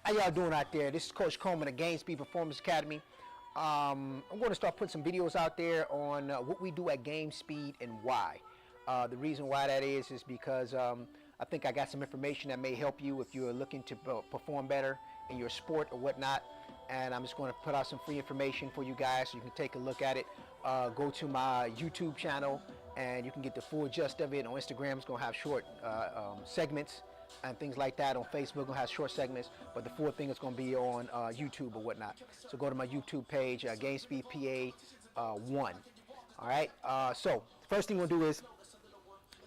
How y'all doing out there? This is Coach Coleman at Game Speed Performance Academy. I'm going to start putting some videos out there on what we do at Game Speed and why. The reason why that is because I think I got some information that may help you if you're looking to perform better in your sport or whatnot. And I'm just going to put out some free information for you guys so you can take a look at it. Go to my YouTube channel and you can get the full gist of it. On Instagram, it's going to have short segments and things like that. On Facebook, gonna have short segments, but the full thing is gonna be on YouTube or whatnot. So go to my YouTube page, GameSpeed PA 1. All right. So first thing we'll do is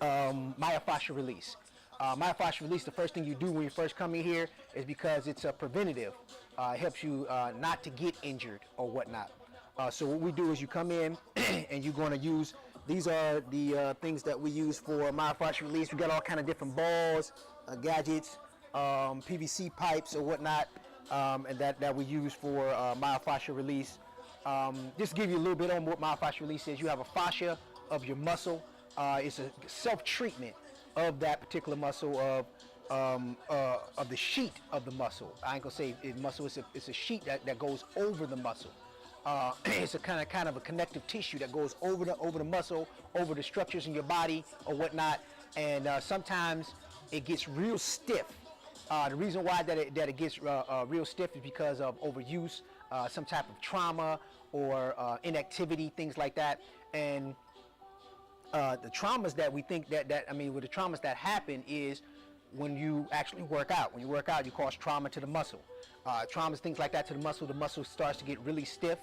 myofascial release. Myofascial release. The first thing you do when you first come in here is because it's a preventative. It helps you not to get injured or whatnot. So what we do is you come in and you're going to use. These are the things that we use for myofascial release. We got all kind of different balls, gadgets, PVC pipes or whatnot, and that we use for myofascial release. Just to give you a little bit on what myofascial release is. You have a fascia of your muscle. It's a self-treatment of that particular muscle of the sheet of the muscle. I ain't gonna say it's muscle. It's a sheet that goes over the muscle. It's a kind of a connective tissue that goes over the muscle, over the structures in your body or whatnot, and sometimes it gets real stiff. The reason why that it gets real stiff is because of overuse, some type of trauma or inactivity, things like that. And the traumas that we think with the traumas that happen is when you actually work out. When you work out, you cause trauma to the muscle. Traumas, things like that to the muscle starts to get really stiff.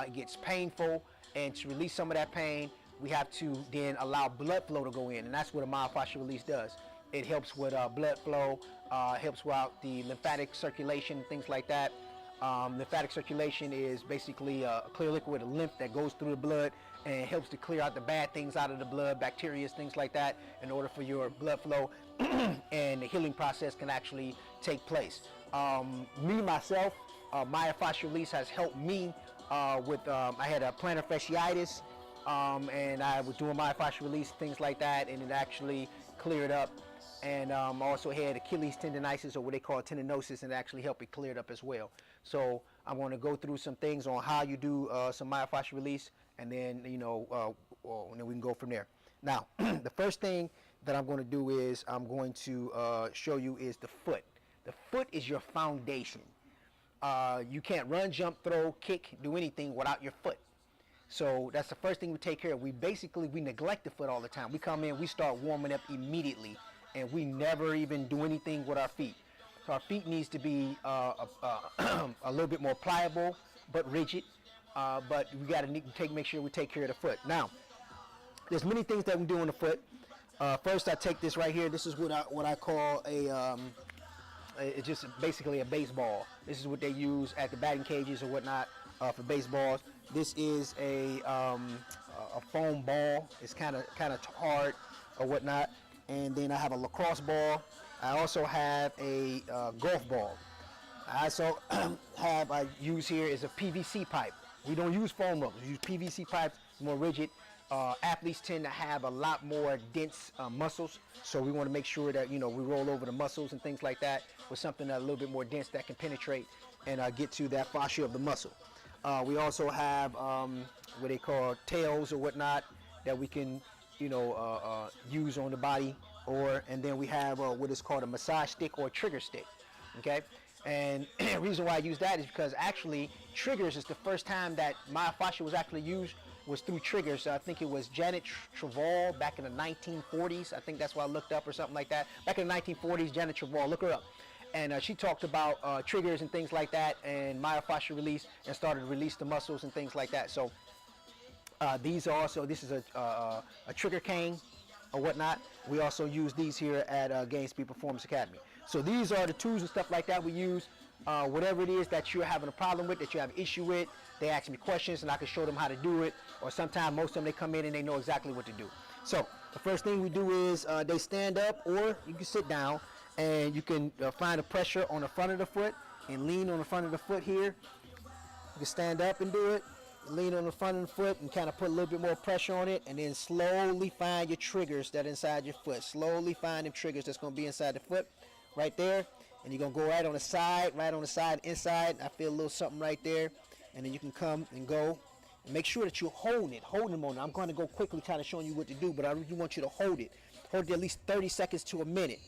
It gets painful, and to release some of that pain, we have to then allow blood flow to go in, and that's what a myofascial release does. It helps with blood flow, helps with the lymphatic circulation, things like that. Lymphatic circulation is basically a clear liquid of lymph that goes through the blood and helps to clear out the bad things out of the blood, bacteria, things like that, in order for your blood flow and the healing process can actually take place. Myofascial release has helped me with, I had a plantar fasciitis, and I was doing myofascial release, things like that, and it actually cleared up. And also had Achilles tendonitis, or what they call tendinosis, and it actually helped it clear it up as well. So I'm going to go through some things on how you do some myofascial release, and then and then we can go from there. Now, the first thing that I'm going to do is I'm going to show you is the foot. The foot is your foundation. You can't run, jump, throw, kick, do anything without your foot. So that's the first thing we take care of. We neglect the foot all the time. We come in, we start warming up immediately, and we never even do anything with our feet. So our feet needs to be a little bit more pliable, but rigid. But we got to make sure we take care of the foot. Now, there's many things that we do on the foot. First, I take this right here. This is what I call it's just basically a baseball. This is what they use at the batting cages or whatnot for baseballs. This is a foam ball. It's kind of hard or whatnot. And then I have a lacrosse ball. I also have a golf ball. I also I use here is a PVC pipe. We don't use foam rubbers. We use PVC pipes, more rigid. Athletes tend to have a lot more dense muscles, so we want to make sure that we roll over the muscles and things like that with something that's a little bit more dense that can penetrate and get to that fascia of the muscle. We also have what they call tails or whatnot that we can use on the body, and then we have what is called a massage stick or trigger stick. Okay, and the reason why I use that is because actually triggers is the first time that myofascia was actually used was through triggers. I think it was Janet Travail back in the 1940s. I think that's why I looked up or something like that. Back in the 1940s, Janet Travail, look her up. And she talked about triggers and things like that, and myofascial release, and started to release the muscles and things like that. So these are also, this is a trigger cane or whatnot. We also use these here at Game Speed Performance Academy. So these are the tools and stuff like that we use. Whatever it is that you're having a problem with, that you have an issue with, they ask me questions and I can show them how to do it. Or sometimes most of them they come in and they know exactly what to do. So the first thing we do is they stand up, or you can sit down, and you can find the pressure on the front of the foot and lean on the front of the foot here. You can stand up and do it, lean on the front of the foot and kind of put a little bit more pressure on it, and then slowly find your triggers that are inside your foot. Slowly find them triggers that's going to be inside the foot right there, and you're gonna go right on the side, inside. I feel a little something right there, and then you can come and go. And make sure that you're holding them on. I'm going to go quickly, kind of showing you what to do, but I really want you to hold it at least 30 seconds to a minute.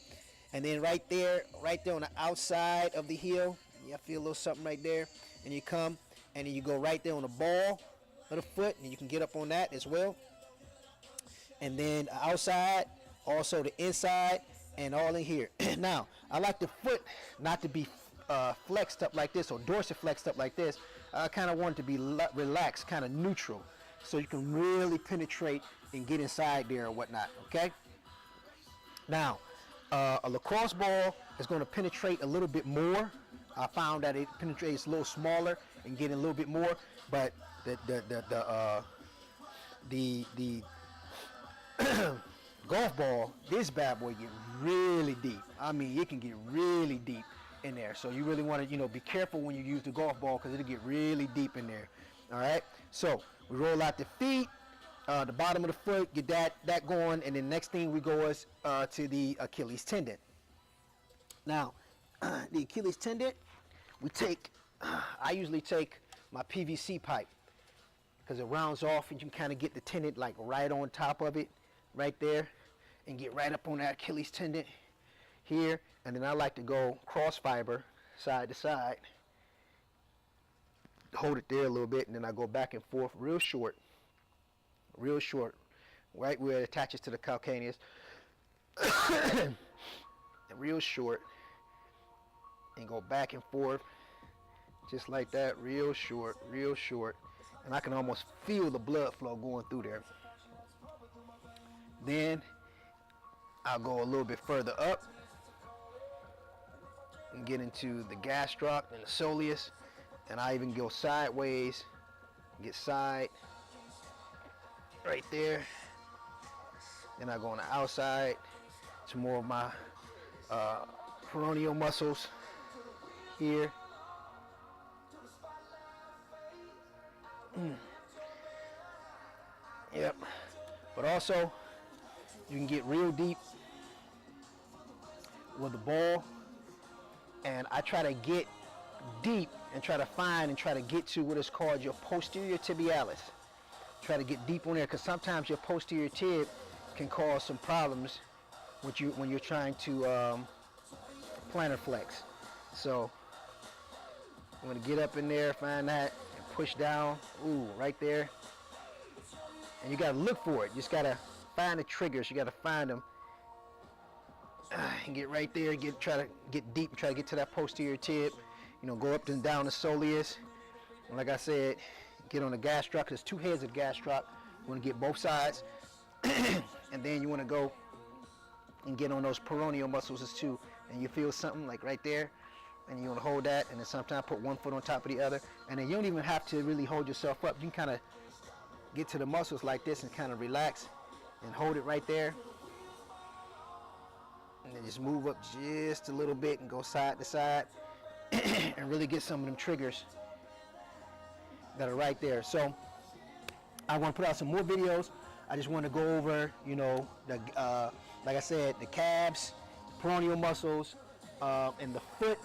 And then right there on the outside of the heel, I feel a little something right there, and you come and then you go right there on the ball of the foot, and you can get up on that as well. And then outside, also the inside, and all in here. Now, I like the foot not to be flexed up like this or dorsiflexed up like this. I kind of want it to be relaxed, kind of neutral, so you can really penetrate and get inside there or whatnot, okay? Now, a lacrosse ball is going to penetrate a little bit more. I found that it penetrates a little smaller and getting a little bit more, but the golf ball, this bad boy get really deep. I mean, it can get really deep in there. So you really want to, be careful when you use the golf ball, because it'll get really deep in there. All right. So we roll out the feet, the bottom of the foot, get that going, and then next thing we go is to the Achilles tendon. Now, the Achilles tendon, I usually take my PVC pipe, because it rounds off and you can kind of get the tendon like right on top of it, right there, and get right up on that Achilles tendon here. And then I like to go cross fiber, side to side, hold it there a little bit, and then I go back and forth real short, right where it attaches to the calcaneus, and real short, and go back and forth, just like that, real short, and I can almost feel the blood flow going through there. Then I'll go a little bit further up and get into the gastroc and the soleus, and I even go sideways, get side right there. Then I go on the outside to more of my peroneal muscles here. Yep. But also, you can get real deep with the ball, and I try to get deep and try to find and try to get to what is called your posterior tibialis. Try to get deep on there, because sometimes your posterior tib can cause some problems when you're trying to plantar flex. So I'm going to get up in there, find that, and push down. Ooh, right there. And you got to look for it. You just got to find the triggers. You got to find them. And get right there. Try to get deep and try to get to that posterior tib. Go up and down the soleus. And like I said, get on the gastroc. There's two heads of the gastroc. You want to get both sides. And then you want to go and get on those peroneal muscles too. And you feel something like right there. And you want to hold that. And then sometimes put one foot on top of the other. And then you don't even have to really hold yourself up. You can kind of get to the muscles like this and kind of relax and hold it right there. And then just move up just a little bit and go side to side and really get some of them triggers that are right there. So I want to put out some more videos. I just want to go over, like I said, the calves, peroneal muscles, and the foot,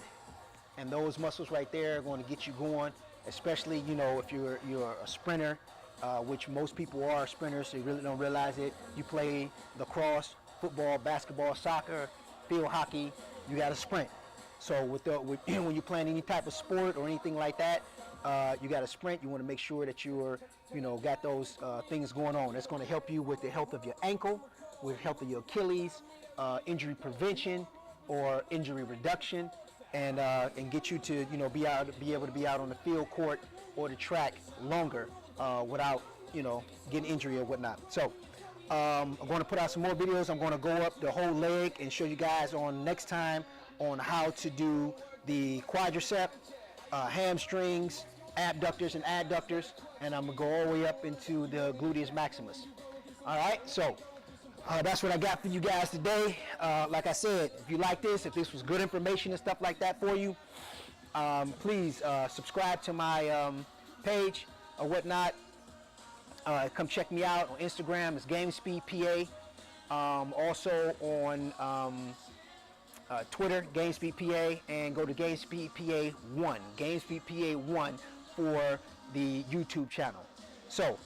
and those muscles right there are going to get you going, especially, if you're a sprinter, which most people are sprinters. They really don't realize it. You play lacrosse, football, basketball, soccer, field hockey, you got to sprint. So when you're playing any type of sport or anything like that, you got to sprint. You want to make sure that you're, got those things going on. That's going to help you with the health of your ankle, with the health of your Achilles, injury prevention or injury reduction, and get you to be able to be out on the field court or the track longer without getting injury or whatnot. So I'm going to put out some more videos. I'm going to go up the whole leg and show you guys on next time on how to do the quadricep, hamstrings, abductors and adductors, and I'm going to go all the way up into the gluteus maximus. All right, so that's what I got for you guys today. Like I said, if you like this, if this was good information and stuff like that for you, please subscribe to my page or whatnot. Come check me out on Instagram. It's GameSpeedPA. Also on Twitter, GameSpeed PA, and go to GameSpeed PA 1, GameSpeed PA 1 for the YouTube channel. So,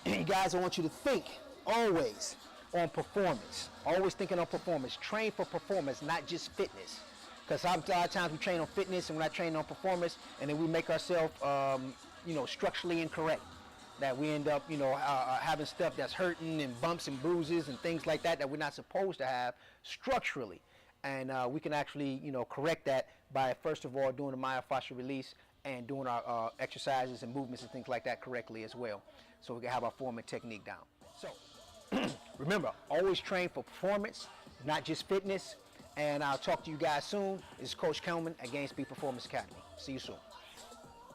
you guys, I want you to think always on performance. Always thinking on performance. Train for performance, not just fitness. Because a lot of times we train on fitness and we're not training on performance, and then we make ourselves, structurally incorrect. That we end up, having stuff that's hurting and bumps and bruises and things like that we're not supposed to have structurally. And we can actually, correct that by, first of all, doing the myofascial release and doing our exercises and movements and things like that correctly as well. So we can have our form and technique down. So remember, always train for performance, not just fitness. And I'll talk to you guys soon. This is Coach Kelman at GameSpeed Performance Academy. See you soon.